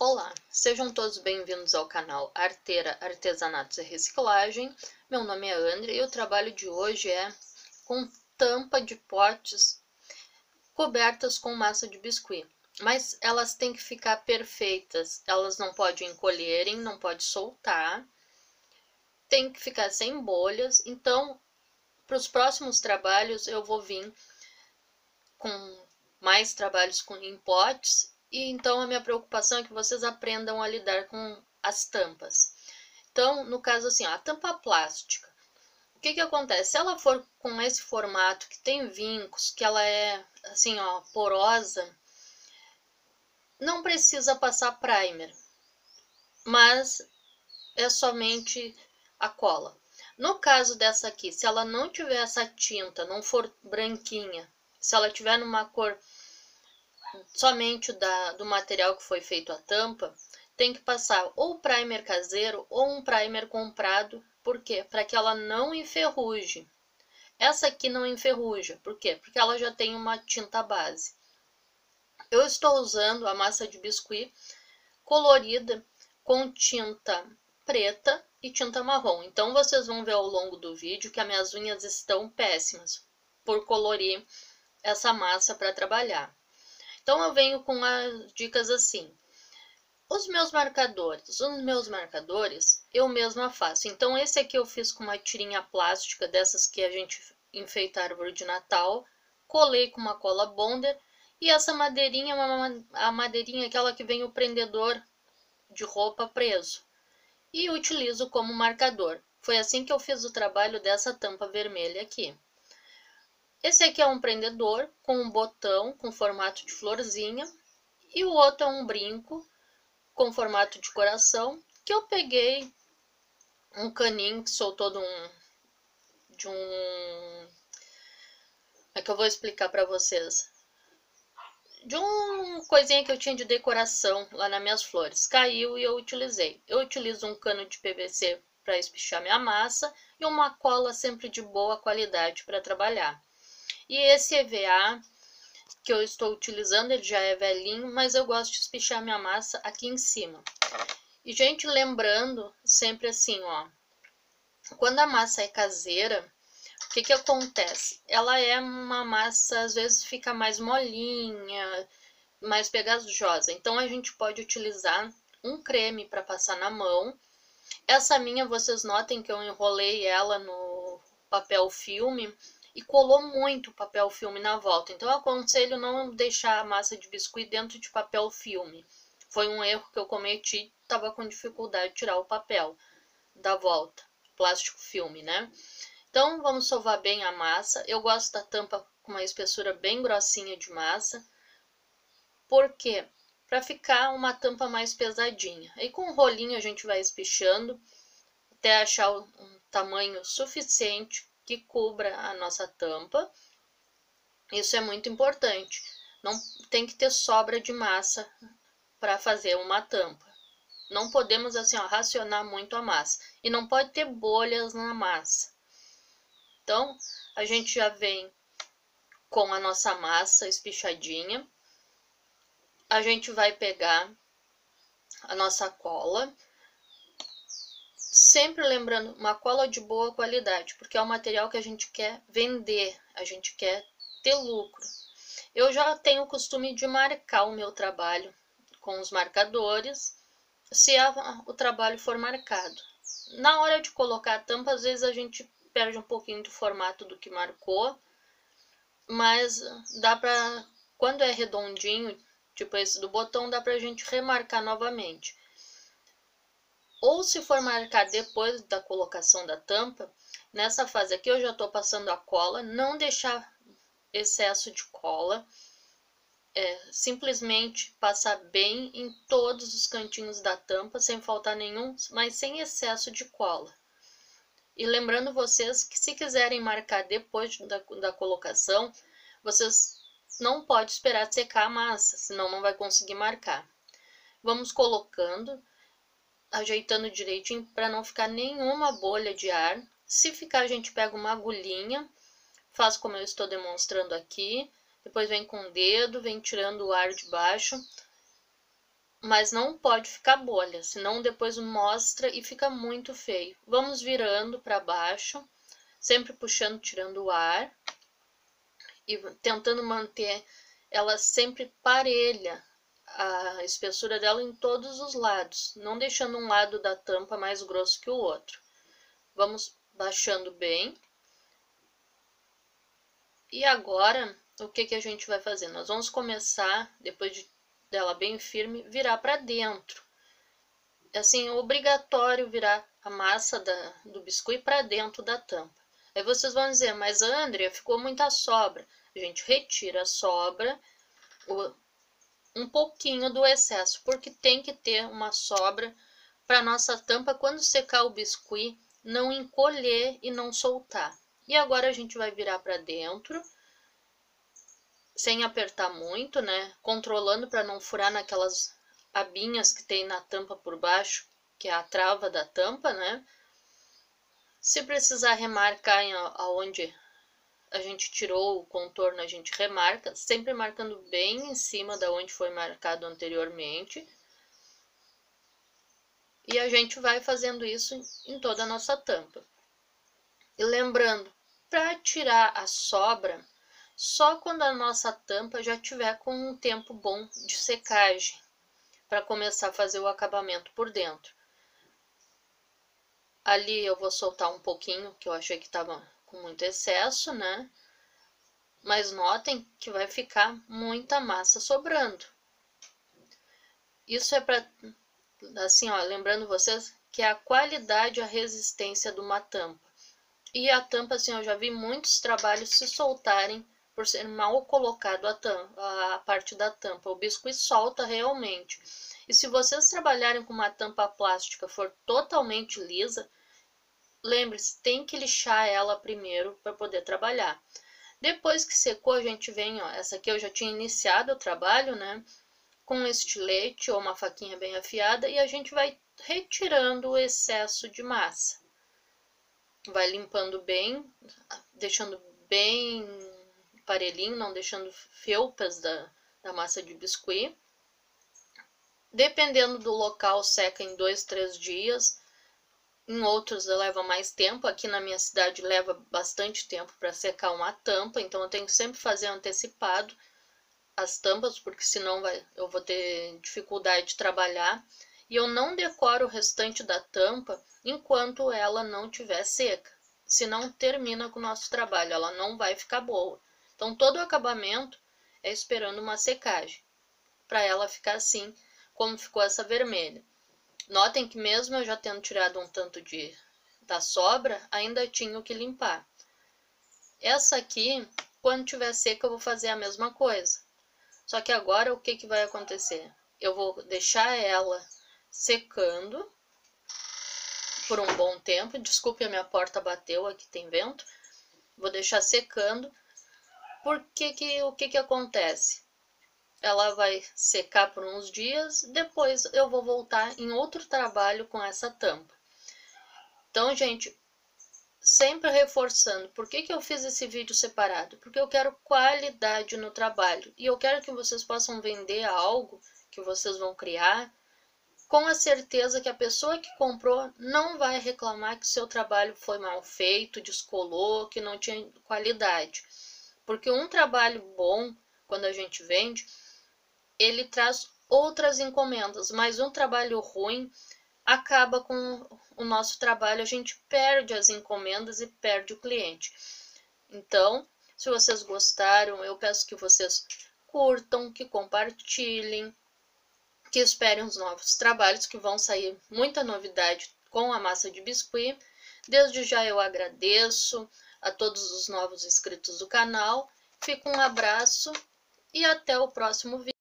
Olá, sejam todos bem-vindos ao canal Arteira Artesanatos e Reciclagem. Meu nome é André e o trabalho de hoje é com tampa de potes cobertas com massa de biscuit. Mas elas têm que ficar perfeitas, elas não podem encolherem, não pode soltar, tem que ficar sem bolhas. Então, para os próximos trabalhos eu vou vir com mais trabalhos em potes. E então a minha preocupação é que vocês aprendam a lidar com as tampas. Então, no caso assim, a tampa plástica, o que acontece? Se ela for com esse formato que tem vincos, que ela é assim, ó, porosa, não precisa passar primer, mas é somente a cola. No caso dessa aqui, se ela não tiver essa tinta, não for branquinha, se ela tiver numa cor somente do material que foi feito a tampa, tem que passar ou primer caseiro ou um primer comprado. Por quê? Para que ela não enferruje. Essa aqui não enferruja. Por quê? Porque ela já tem uma tinta base. Eu estou usando a massa de biscuit colorida com tinta preta e tinta marrom. Então vocês vão ver ao longo do vídeo que as minhas unhas estão péssimas por colorir essa massa para trabalhar. Então eu venho com as dicas assim. Os meus marcadores eu mesma faço. Então esse aqui eu fiz com uma tirinha plástica dessas que a gente enfeita a árvore de Natal, colei com uma cola bonder, e essa madeirinha, a madeirinha aquela que vem o prendedor de roupa preso, e utilizo como marcador. Foi assim que eu fiz o trabalho dessa tampa vermelha aqui. Esse aqui é um prendedor com um botão com formato de florzinha, e o outro é um brinco com formato de coração, que eu peguei um caninho que soltou é que eu vou explicar para vocês. De uma coisinha que eu tinha de decoração lá nas minhas flores. Caiu e eu utilizei. Eu utilizo um cano de PVC para espichar minha massa e uma cola sempre de boa qualidade para trabalhar. E esse EVA que eu estou utilizando, ele já é velhinho, mas eu gosto de espichar minha massa aqui em cima. E, gente, lembrando sempre assim, ó, quando a massa é caseira, o que acontece? Ela é uma massa, às vezes fica mais molinha, mais pegajosa. Então, a gente pode utilizar um creme para passar na mão. Essa minha, vocês notem que eu enrolei ela no papel filme e colou muito o papel filme na volta. Então, eu aconselho não deixar a massa de biscuit dentro de papel filme. Foi um erro que eu cometi, estava com dificuldade de tirar o papel da volta, plástico filme, né? Então, vamos sovar bem a massa. Eu gosto da tampa com uma espessura bem grossinha de massa. Por quê? Para ficar uma tampa mais pesadinha. Aí com o rolinho a gente vai espichando até achar um tamanho suficiente que cubra a nossa tampa. Isso é muito importante. Não tem que ter sobra de massa para fazer uma tampa. Não podemos assim, ó, racionar muito a massa. E não pode ter bolhas na massa. Então, a gente já vem com a nossa massa espichadinha. A gente vai pegar a nossa cola. Sempre lembrando, uma cola de boa qualidade, porque é o material que a gente quer vender, a gente quer ter lucro. Eu já tenho o costume de marcar o meu trabalho com os marcadores, se o trabalho for marcado. Na hora de colocar a tampa, às vezes a gente perde um pouquinho do formato do que marcou, mas dá pra, quando é redondinho, tipo esse do botão, dá pra gente remarcar novamente. Ou se for marcar depois da colocação da tampa, nessa fase aqui eu já estou passando a cola, não deixar excesso de cola, simplesmente passar bem em todos os cantinhos da tampa, sem faltar nenhum, mas sem excesso de cola. E lembrando vocês que se quiserem marcar depois da colocação, vocês não podem esperar secar a massa, senão não vai conseguir marcar. Vamos colocando, ajeitando direitinho para não ficar nenhuma bolha de ar. Se ficar, a gente pega uma agulhinha, faz como eu estou demonstrando aqui, depois vem com o dedo, vem tirando o ar de baixo mas não pode ficar bolha, senão depois mostra e fica muito feio. Vamos virando para baixo, sempre puxando, tirando o ar e tentando manter ela sempre parelha, a espessura dela em todos os lados, não deixando um lado da tampa mais grosso que o outro. Vamos baixando bem. E agora, o que a gente vai fazer? Nós vamos começar, depois dela bem firme, virar para dentro. Assim, é obrigatório virar a massa do biscuit para dentro da tampa. Aí vocês vão dizer, mas Andrea, ficou muita sobra. A gente retira a sobra, um pouquinho do excesso, porque tem que ter uma sobra para nossa tampa, quando secar o biscuit, não encolher e não soltar. E agora a gente vai virar para dentro, sem apertar muito, né? Controlando para não furar naquelas abinhas que tem na tampa por baixo, que é a trava da tampa, né? Se precisar remarcar aonde a gente tirou o contorno, a gente remarca, sempre marcando bem em cima da onde foi marcado anteriormente. E a gente vai fazendo isso em toda a nossa tampa. E lembrando, para tirar a sobra, só quando a nossa tampa já tiver com um tempo bom de secagem, para começar a fazer o acabamento por dentro. Ali eu vou soltar um pouquinho, que eu achei que estava com muito excesso, né? Mas notem que vai ficar muita massa sobrando. Isso é para, assim, ó, lembrando vocês que é a qualidade e a resistência de uma tampa. E a tampa, assim, eu já vi muitos trabalhos se soltarem por ser mal colocado a parte da tampa. O biscuit solta realmente. E se vocês trabalharem com uma tampa plástica for totalmente lisa, lembre-se, tem que lixar ela primeiro para poder trabalhar. Depois que secou, a gente vem, ó, essa aqui eu já tinha iniciado o trabalho, né? Com um estilete ou uma faquinha bem afiada, e a gente vai retirando o excesso de massa. Vai limpando bem, deixando bem parelhinho, não deixando felpas da massa de biscuit. Dependendo do local, seca em 2, 3 dias. Em outros leva mais tempo. Aqui na minha cidade leva bastante tempo para secar uma tampa, então eu tenho que sempre fazer antecipado as tampas, porque senão eu vou ter dificuldade de trabalhar. E eu não decoro o restante da tampa enquanto ela não estiver seca. Senão termina com o nosso trabalho, ela não vai ficar boa. Então todo o acabamento é esperando uma secagem, para ela ficar assim como ficou essa vermelha. Notem que mesmo eu já tendo tirado um tanto da sobra, ainda tinha que limpar. Essa aqui, quando tiver seca, eu vou fazer a mesma coisa. Só que agora o que vai acontecer? Eu vou deixar ela secando por um bom tempo. Desculpe, a minha porta bateu, aqui tem vento. Vou deixar secando. Porque o que acontece? Ela vai secar por uns dias, depois eu vou voltar em outro trabalho com essa tampa. Então, gente, sempre reforçando, por que eu fiz esse vídeo separado? Porque eu quero qualidade no trabalho, e eu quero que vocês possam vender algo que vocês vão criar, com a certeza que a pessoa que comprou não vai reclamar que seu trabalho foi mal feito, descolou, que não tinha qualidade. Porque um trabalho bom, quando a gente vende, ele traz outras encomendas, mas um trabalho ruim acaba com o nosso trabalho, a gente perde as encomendas e perde o cliente. Então, se vocês gostaram, eu peço que vocês curtam, que compartilhem, que esperem os novos trabalhos, que vão sair muita novidade com a massa de biscuit. Desde já eu agradeço a todos os novos inscritos do canal, fico um abraço e até o próximo vídeo.